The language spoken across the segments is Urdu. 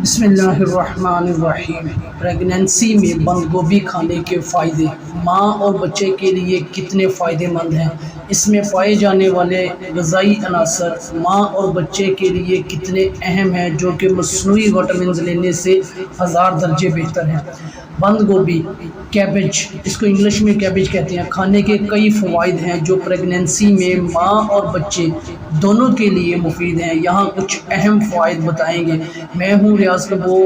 بسم اللہ الرحمن الرحیم۔ پریگنینسی میں بند گوبھی کھانے کے فائدے۔ ماں اور بچے کے لیے کتنے فائدہ مند ہیں؟ اس میں پائے جانے والے غذائی عناصر ماں اور بچے کے لیے کتنے اہم ہیں، جو کہ مصنوعی وٹامنز لینے سے 1000 درجے بہتر ہیں۔ بند گوبھی، کیبج، اس کو انگلش میں کیبج کہتے ہیں، کھانے کے کئی فوائد ہیں جو پریگنینسی میں ماں اور بچے دونوں کے لیے مفید ہیں۔ یہاں کچھ اہم فوائد بتائیں گے۔ میں ہوں ریاض کبو،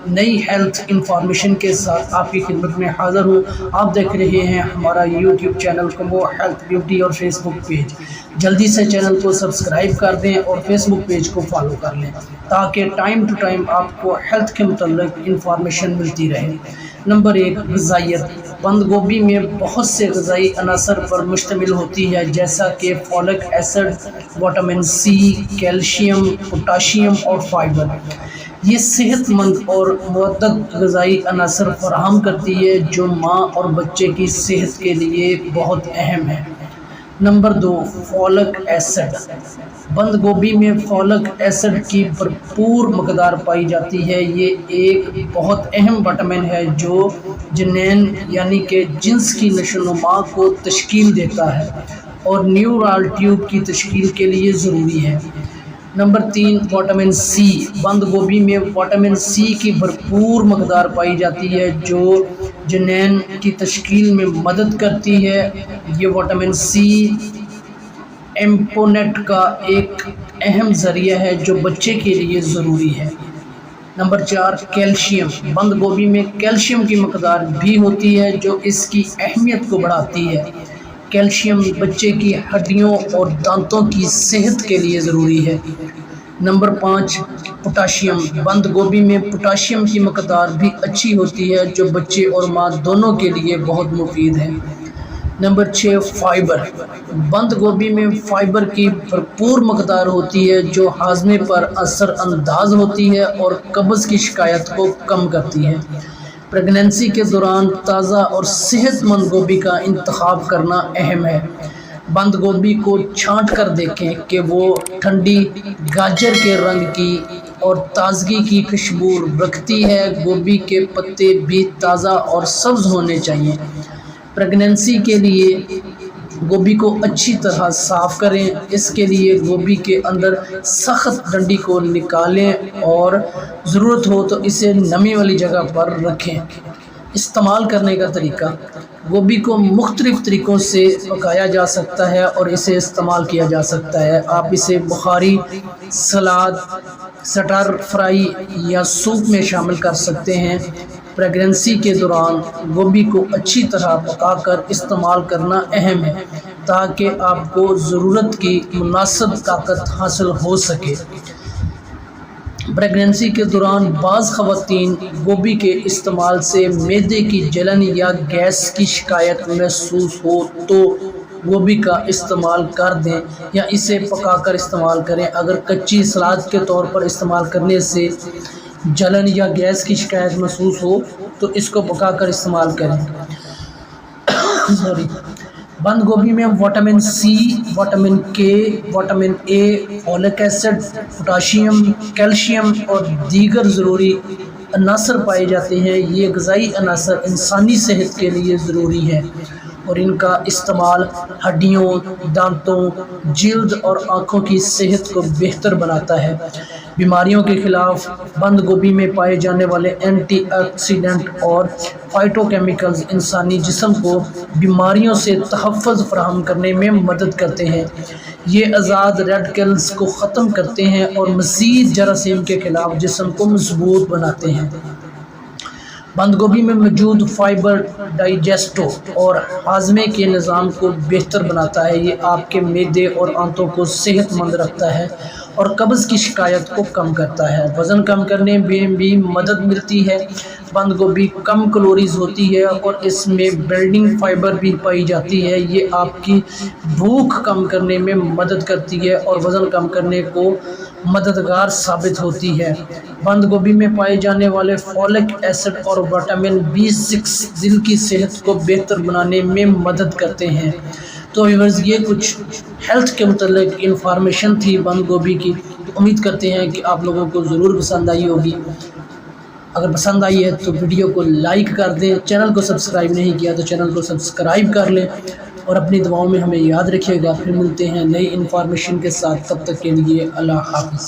نئی ہیلتھ انفارمیشن کے ساتھ آپ کی خدمت میں حاضر ہوں۔ آپ دیکھ رہے ہیں ہمارا یوٹیوب چینل کبو ہیلتھ بیوٹی اور فیس بک پیج۔ جلدی سے چینل کو سبسکرائب کر دیں اور فیس بک پیج کو فالو کر لیں تاکہ ٹائم ٹو ٹائم آپ کو ہیلتھ کے متعلق انفارمیشن ملتی رہے۔ نمبر 1، غذائیت۔ بند گوبھی میں بہت سے غذائی عناصر پر مشتمل ہوتی ہے، جیسا کہ folic acid, vitamin C, calcium, potassium اور فائبر۔ یہ صحت مند اور متعدد غذائی عناصر فراہم کرتی ہے جو ماں اور بچے کی صحت کے لیے بہت اہم ہے۔ Number 2، folk acid. بند گوبھی میں فولک ایسڈ کی بھرپور مقدار پائی جاتی ہے۔ یہ ایک بہت اہم وٹامن ہے جو جنین یعنی کہ جنس کی نشو و نما کو تشکیل دیتا ہے اور نیورال ٹیوب کی تشکیل کے لیے ضروری ہے۔ Number 3، vitamin C. بند گوبھی میں وٹامن سی کی بھرپور مقدار پائی جاتی ہے جو جنین کی تشکیل میں مدد کرتی ہے۔ یہ وٹامن سی ایمپونیٹ کا ایک اہم ذریعہ ہے جو بچے کے لیے ضروری ہے۔ Number 4، calcium. بند گوبھی میں کیلشیم کی مقدار بھی ہوتی ہے جو اس کی اہمیت کو بڑھاتی ہے۔ کیلشیم بچے کی ہڈیوں اور دانتوں کی صحت کے لیے ضروری ہے۔ Number 5، potassium. بند گوبھی میں پوٹاشیم کی مقدار بھی اچھی ہوتی ہے جو بچے اور ماں دونوں کے لیے بہت مفید ہے۔ Number 6، fibre. بند گوبھی میں فائبر کی بھرپور مقدار ہوتی ہے جو ہاضمے پر اثر انداز ہوتی ہے اور قبض کی شکایت کو کم کرتی ہے۔ پریگنینسی کے دوران تازہ اور صحت مند گوبھی کا انتخاب کرنا اہم ہے۔ بند گوبھی کو چھانٹ کر دیکھیں کہ وہ ٹھنڈی گاجر کے رنگ کی اور تازگی کی خوشبو رکھتی ہے۔ گوبھی کے پتے بھی تازہ اور سبز ہونے چاہیے۔ پریگنینسی کے لیے گوبھی کو اچھی طرح صاف کریں۔ اس کے لیے گوبھی کے اندر سخت ڈنڈی کو نکالیں اور ضرورت ہو تو اسے نمی والی جگہ پر رکھیں۔ استعمال کرنے کا طریقہ۔ گوبھی کو مختلف طریقوں سے پکایا جا سکتا ہے اور اسے استعمال کیا جا سکتا ہے۔ آپ اسے بخاری، سلاد، سٹر فرائی یا سوپ میں شامل کر سکتے ہیں۔ پریگنینسی کے دوران گوبھی کو اچھی طرح پکا کر استعمال کرنا اہم ہے تاکہ آپ کو ضرورت کی مناسب طاقت حاصل ہو سکے۔ پریگنینسی کے دوران بعض خواتین گوبھی کے استعمال سے معدے کی جلن یا گیس کی شکایت محسوس ہو تو گوبھی کا استعمال کر دیں یا اسے پکا کر استعمال کریں۔ اگر کچی سلاد کے طور پر استعمال کرنے سے جلن یا گیس کی شکایت محسوس ہو تو اس کو پکا کر استعمال کریں۔ بند گوبھی میں vitamin C, vitamin K, vitamin A, folic acid, potassium, calcium اور دیگر ضروری عناصر پائے جاتے ہیں۔ یہ غذائی عناصر انسانی صحت کے لیے ضروری ہے اور ان کا استعمال ہڈیوں، دانتوں، جلد اور آنکھوں کی صحت کو بہتر بناتا ہے۔ بیماریوں کے خلاف بند گوبھی میں پائے جانے والے اینٹی آکسیڈنٹ اور فائٹو کیمیکلز انسانی جسم کو بیماریوں سے تحفظ فراہم کرنے میں مدد کرتے ہیں۔ یہ آزاد ریڈیکلز کو ختم کرتے ہیں اور مزید جراثیم کے خلاف جسم کو مضبوط بناتے ہیں۔ بند گوبھی میں موجود فائبر ڈائجسٹو اور ہاضمے کے نظام کو بہتر بناتا ہے۔ یہ آپ کے معدے اور آنتوں کو صحت مند رکھتا ہے اور قبض کی شکایت کو کم کرتا ہے۔ وزن کم کرنے میں بھی مدد ملتی ہے۔ بند گوبھی کم کیلوریز ہوتی ہے اور اس میں بلڈنگ فائبر بھی پائی جاتی ہے۔ یہ آپ کی بھوک کم کرنے میں مدد کرتی ہے اور وزن کم کرنے کو مددگار ثابت ہوتی ہے۔ بند گوبھی میں پائے جانے والے فولک ایسڈ اور وٹامن B6 دل کی صحت کو بہتر بنانے میں مدد کرتے ہیں۔ تو ویورز، یہ کچھ ہیلتھ کے متعلق انفارمیشن تھی بند گوبھی کی۔ امید کرتے ہیں کہ آپ لوگوں کو ضرور پسند آئی ہوگی۔ اگر پسند آئی ہے تو ویڈیو کو لائک کر دیں، چینل کو سبسکرائب نہیں کیا تو چینل کو سبسکرائب کر لیں، اور اپنی دعاؤں میں ہمیں یاد رکھیے گا۔ پھر ملتے ہیں نئی انفارمیشن کے ساتھ، تب تک کے لیے اللہ حافظ۔